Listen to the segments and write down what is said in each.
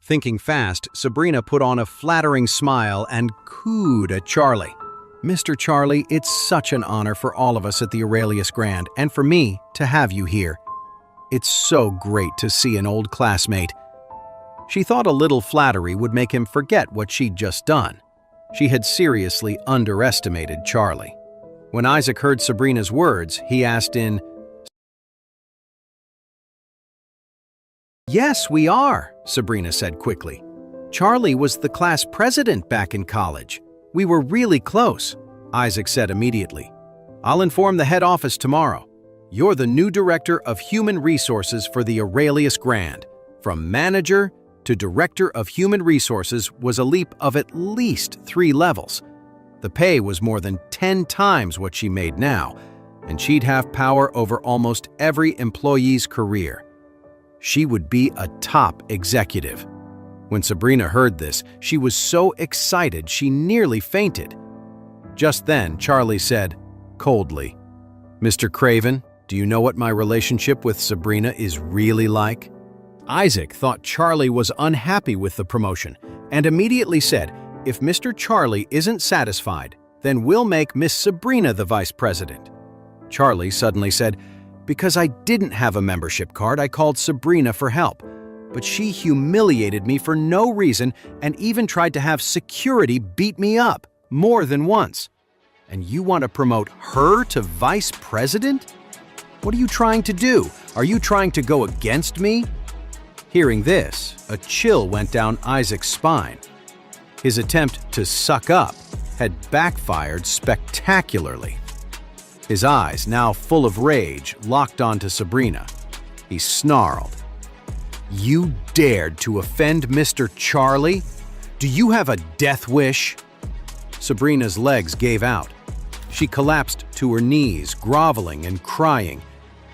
Thinking fast, Sabrina put on a flattering smile and cooed at Charlie. "Mr. Charlie, it's such an honor for all of us at the Aurelius Grand, and for me to have you here. It's so great to see an old classmate." She thought a little flattery would make him forget what she'd just done. She had seriously underestimated Charlie. When Isaac heard Sabrina's words, he asked in, "Yes, we are," Sabrina said quickly. "Charlie was the class president back in college. We were really close," Isaac said immediately. "I'll inform the head office tomorrow. You're the new director of human resources for the Aurelius Grand. From manager to director of human resources was a leap of at least 3 levels. The pay was more than 10 times what she made now, and she'd have power over almost every employee's career. She would be a top executive." When Sabrina heard this, she was so excited she nearly fainted. Just then, Charlie said, coldly, "Mr. Craven, do you know what my relationship with Sabrina is really like?" Isaac thought Charlie was unhappy with the promotion and immediately said, "If Mr. Charlie isn't satisfied, then we'll make Miss Sabrina the vice president." Charlie suddenly said, "Because I didn't have a membership card, I called Sabrina for help. But she humiliated me for no reason and even tried to have security beat me up more than once. And you want to promote her to vice president? What are you trying to do? Are you trying to go against me?" Hearing this, a chill went down Isaac's spine. His attempt to suck up had backfired spectacularly. His eyes, now full of rage, locked onto Sabrina. He snarled, "You dared to offend Mr. Charlie? Do you have a death wish?" Sabrina's legs gave out. She collapsed to her knees, groveling and crying,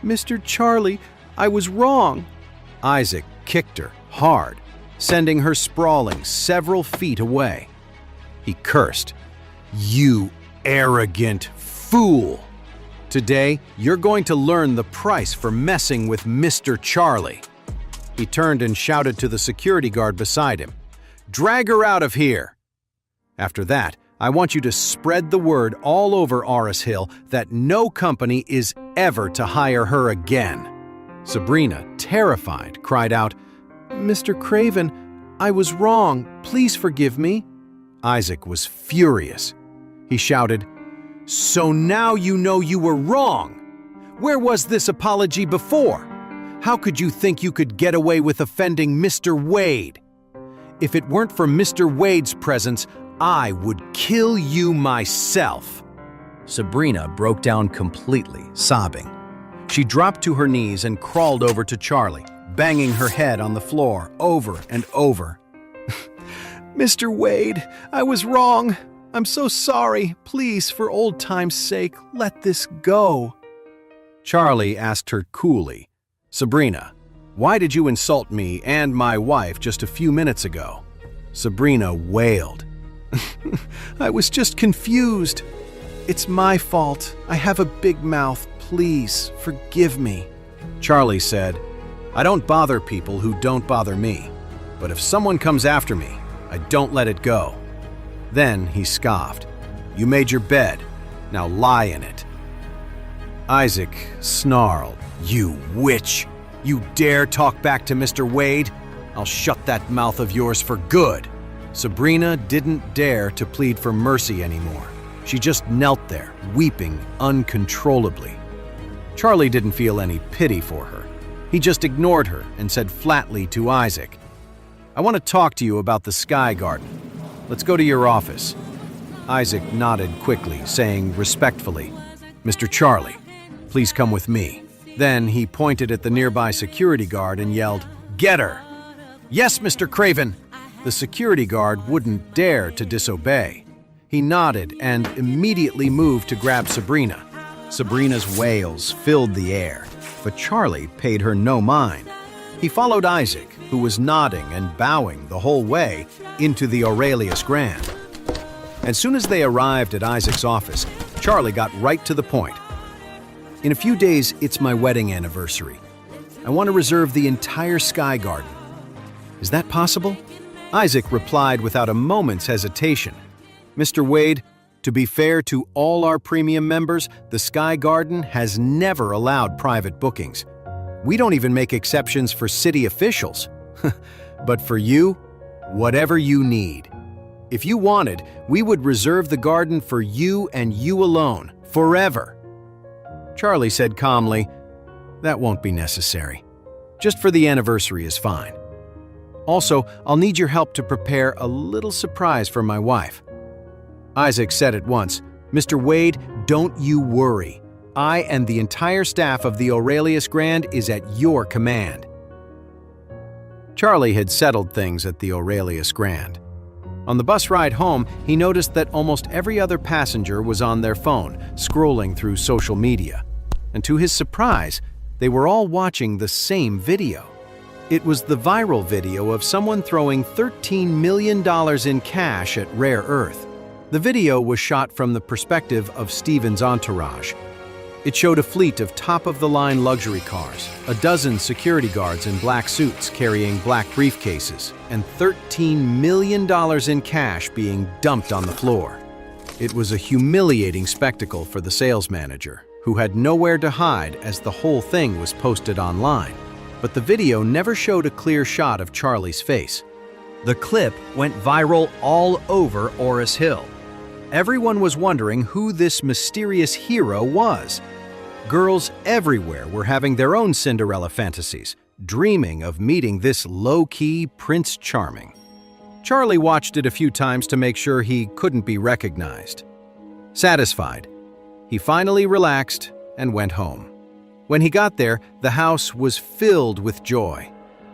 "Mr. Charlie, I was wrong." Isaac kicked her hard, sending her sprawling several feet away. He cursed, "You arrogant fool! Today, you're going to learn the price for messing with Mr. Charlie." He turned and shouted to the security guard beside him, "Drag her out of here!" After that, I want you to spread the word all over Auris Hill that no company is ever to hire her again. Sabrina, terrified, cried out, "Mr. Craven, I was wrong. Please forgive me." Isaac was furious. He shouted, "So now you know you were wrong! Where was this apology before? How could you think you could get away with offending Mr. Wade? If it weren't for Mr. Wade's presence, I would kill you myself." Sabrina broke down completely, sobbing. She dropped to her knees and crawled over to Charlie, banging her head on the floor over and over. "Mr. Wade, I was wrong. I'm so sorry. Please, for old time's sake, let this go." Charlie asked her coolly, "Sabrina, why did you insult me and my wife just a few minutes ago?" Sabrina wailed, "I was just confused. It's my fault. I have a big mouth. Please, forgive me." Charlie said, "I don't bother people who don't bother me, but if someone comes after me, I don't let it go." Then he scoffed, "You made your bed. Now lie in it." Isaac snarled, "You witch! You dare talk back to Mr. Wade? I'll shut that mouth of yours for good." Sabrina didn't dare to plead for mercy anymore. She just knelt there, weeping uncontrollably. Charlie didn't feel any pity for her. He just ignored her and said flatly to Isaac, "I want to talk to you about the Sky Garden. Let's go to your office." Isaac nodded quickly, saying respectfully, "Mr. Charlie, please come with me." Then he pointed at the nearby security guard and yelled, "Get her!" "Yes, Mr. Craven!" The security guard wouldn't dare to disobey. He nodded and immediately moved to grab Sabrina. Sabrina's wails filled the air, but Charlie paid her no mind. He followed Isaac, who was nodding and bowing the whole way, into the Aurelius Grand. As soon as they arrived at Isaac's office, Charlie got right to the point. "In a few days, it's my wedding anniversary. I want to reserve the entire Sky Garden. Is that possible? Isaac replied without a moment's hesitation. Mr. Wade, to be fair to all our premium members, the Sky Garden has never allowed private bookings. We don't even make exceptions for city officials. But for you, whatever you need. If you wanted, we would reserve the garden for you and you alone, forever. Charlie said calmly, "That won't be necessary. Just for the anniversary is fine. Also, I'll need your help to prepare a little surprise for my wife." Isaac said at once, "Mr. Wade, don't you worry. I and the entire staff of the Aurelius Grand is at your command." Charlie had settled things at the Aurelius Grand. On the bus ride home, he noticed that almost every other passenger was on their phone, scrolling through social media. And to his surprise, they were all watching the same video. It was the viral video of someone throwing $13 million in cash at Rare Earth. The video was shot from the perspective of Steven's entourage. It showed a fleet of top-of-the-line luxury cars, a dozen security guards in black suits carrying black briefcases, and $13 million in cash being dumped on the floor. It was a humiliating spectacle for the sales manager, who had nowhere to hide as the whole thing was posted online. But the video never showed a clear shot of Charlie's face. The clip went viral all over Oris Hill. Everyone was wondering who this mysterious hero was. Girls everywhere were having their own Cinderella fantasies, dreaming of meeting this low-key Prince Charming. Charlie watched it a few times to make sure he couldn't be recognized. Satisfied, he finally relaxed and went home. When he got there, the house was filled with joy.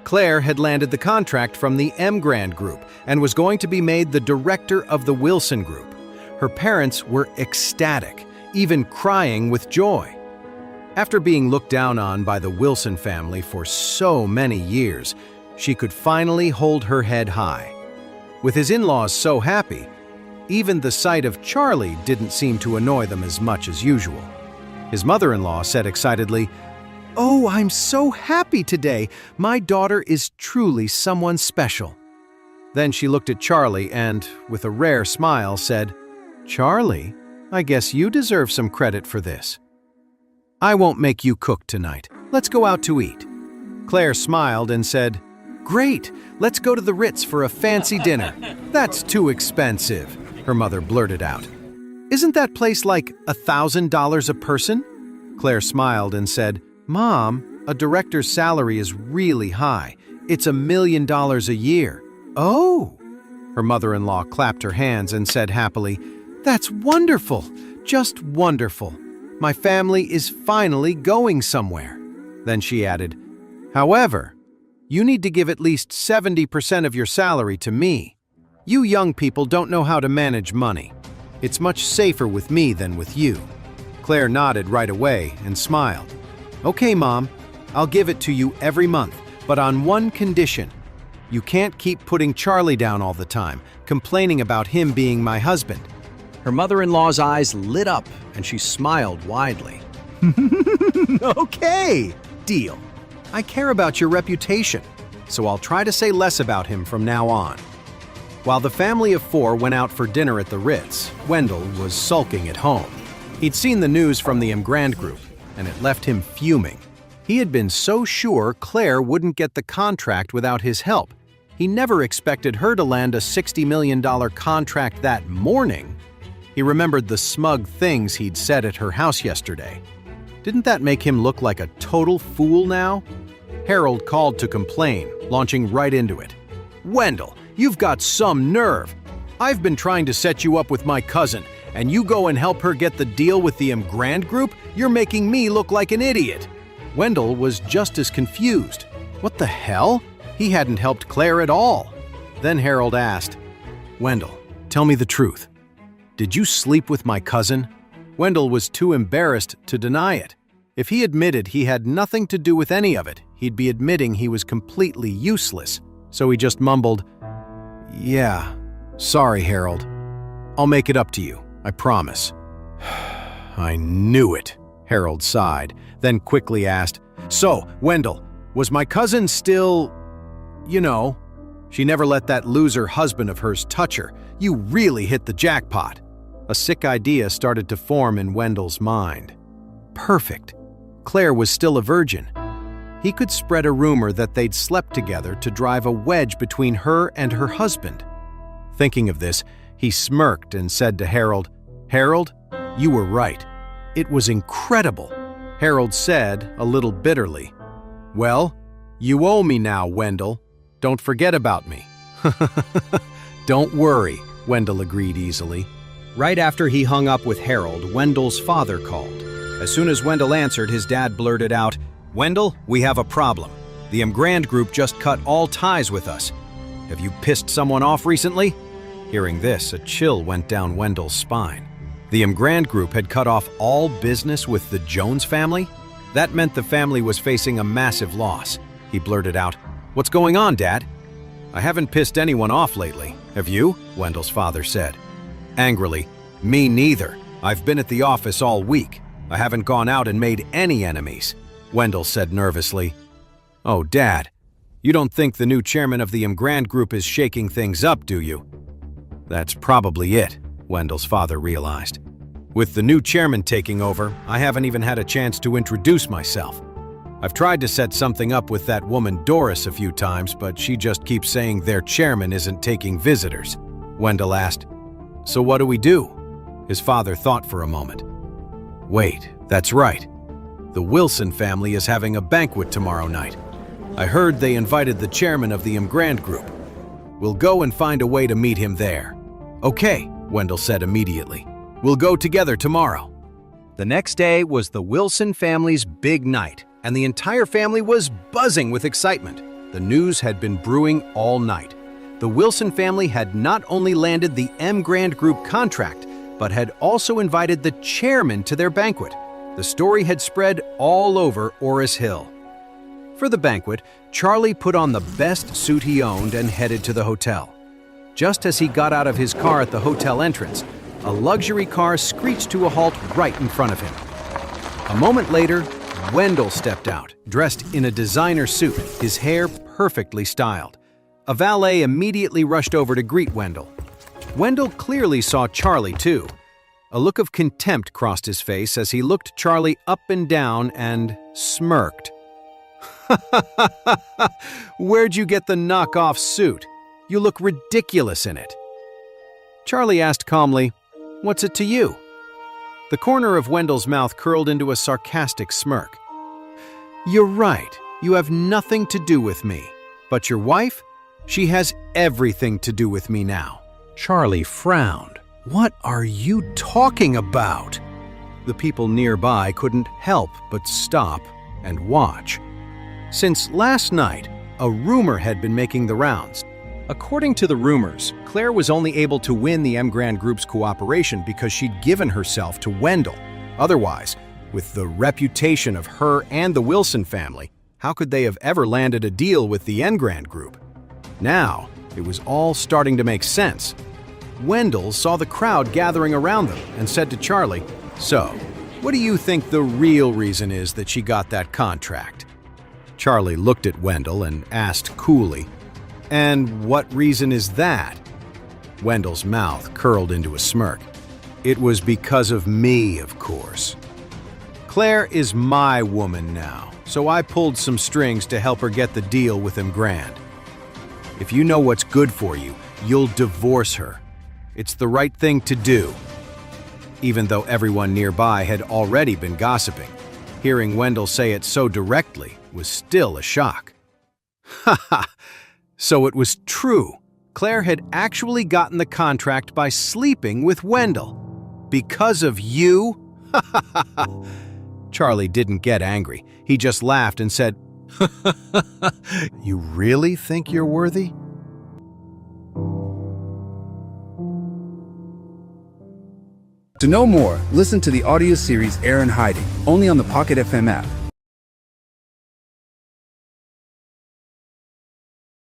Clare had landed the contract from the Mrand Group and was going to be made the director of the Wilson Group. Her parents were ecstatic, even crying with joy. After being looked down on by the Wilson family for so many years, she could finally hold her head high. With his in-laws so happy, even the sight of Charlie didn't seem to annoy them as much as usual. His mother-in-law said excitedly, "Oh, I'm so happy today. My daughter is truly someone special." Then she looked at Charlie and, with a rare smile, said, "Charlie, I guess you deserve some credit for this. I won't make you cook tonight. Let's go out to eat." Claire smiled and said, "Great, let's go to the Ritz for a fancy dinner." "That's too expensive," her mother blurted out. "Isn't that place like $1,000 a person?" Claire smiled and said, "Mom, a director's salary is really high. It's $1 million a year." "Oh!" Her mother-in-law clapped her hands and said happily, "That's wonderful, just wonderful. My family is finally going somewhere." Then she added, "However, you need to give at least 70% of your salary to me. You young people don't know how to manage money. It's much safer with me than with you." Claire nodded right away and smiled. "Okay, Mom, I'll give it to you every month, but on one condition. You can't keep putting Charlie down all the time, complaining about him being my husband." Her mother-in-law's eyes lit up and she smiled widely. "Okay, deal. I care about your reputation, so I'll try to say less about him from now on." While the family of four went out for dinner at the Ritz, Wendell was sulking at home. He'd seen the news from the Mrand Group, and it left him fuming. He had been so sure Clare wouldn't get the contract without his help. He never expected her to land a $60 million contract that morning. He remembered the smug things he'd said at her house yesterday. Didn't that make him look like a total fool now? Harold called to complain, launching right into it. "Wendell, you've got some nerve. I've been trying to set you up with my cousin, and you go and help her get the deal with the Mrand Group? You're making me look like an idiot." Wendell was just as confused. What the hell? He hadn't helped Clare at all. Then Harold asked, "Wendell, tell me the truth. Did you sleep with my cousin?" Wendell was too embarrassed to deny it. If he admitted he had nothing to do with any of it, he'd be admitting he was completely useless. So he just mumbled, "Yeah, sorry, Harold. I'll make it up to you, I promise." "I knew it," Harold sighed, then quickly asked, "So, Wendell, was my cousin still, She never let that loser husband of hers touch her. You really hit the jackpot. A sick idea started to form in Wendell's mind. Perfect. Clare was still a virgin. He could spread a rumor that they'd slept together to drive a wedge between her and her husband. Thinking of this, he smirked and said to Harold, "Harold, you were right. It was incredible." Harold said, a little bitterly, "Well, you owe me now, Wendell. Don't forget about me." "Don't worry," Wendell agreed easily. Right after he hung up with Harold, Wendell's father called. As soon as Wendell answered, his dad blurted out, "Wendell, we have a problem. The Mrand Group just cut all ties with us. Have you pissed someone off recently?" Hearing this, a chill went down Wendell's spine. The Mrand Group had cut off all business with the Jones family? That meant the family was facing a massive loss. He blurted out, "What's going on, Dad?" "I haven't pissed anyone off lately. Have you?" Wendell's father said. Angrily, "Me neither. I've been at the office all week. I haven't gone out and made any enemies." Wendell said nervously, "Oh, Dad, you don't think the new chairman of the Mrand Group is shaking things up, do you?" "That's probably it," Wendell's father realized. "With the new chairman taking over, I haven't even had a chance to introduce myself. I've tried to set something up with that woman Doris a few times, but she just keeps saying their chairman isn't taking visitors." Wendell asked, "So what do we do?" His father thought for a moment. "Wait, that's right. The Wilson family is having a banquet tomorrow night. I heard they invited the chairman of the Mrand Group. We'll go and find a way to meet him there." "Okay," Wendell said immediately. "We'll go together tomorrow." The next day was the Wilson family's big night, and the entire family was buzzing with excitement. The news had been brewing all night. The Wilson family had not only landed the Mrand Group contract, but had also invited the chairman to their banquet. The story had spread all over Oris Hill. For the banquet, Charlie put on the best suit he owned and headed to the hotel. Just as he got out of his car at the hotel entrance, a luxury car screeched to a halt right in front of him. A moment later, Wendell stepped out, dressed in a designer suit, his hair perfectly styled. A valet immediately rushed over to greet Wendell. Wendell clearly saw Charlie too. A look of contempt crossed his face as he looked Charlie up and down and smirked. "Where'd you get the knockoff suit? You look ridiculous in it." Charlie asked calmly, "What's it to you?" The corner of Wendell's mouth curled into a sarcastic smirk. "You're right. You have nothing to do with me. But your wife? She has everything to do with me now." Charlie frowned. "What are you talking about?" The people nearby couldn't help but stop and watch. Since last night, a rumor had been making the rounds. According to the rumors, Clare was only able to win the Mrand Group's cooperation because she'd given herself to Wendell. Otherwise, with the reputation of her and the Wilson family, how could they have ever landed a deal with the Mrand Group? Now, it was all starting to make sense. Wendell saw the crowd gathering around them and said to Charlie, "So, what do you think the real reason is that she got that contract?" Charlie looked at Wendell and asked coolly, "And what reason is that?" Wendell's mouth curled into a smirk. "It was because of me, of course. Clare is my woman now, so I pulled some strings to help her get the deal with Mrand. If you know what's good for you, you'll divorce her. It's the right thing to do." Even though everyone nearby had already been gossiping, hearing Wendell say it so directly was still a shock. "Ha ha! So it was true. Clare had actually gotten the contract by sleeping with Wendell. Because of you?" Ha ha ha ha! Charlie didn't get angry. He just laughed and said, "You really think you're worthy?" To know more, listen to the audio series Heir in Hiding, only on the Pocket FM app.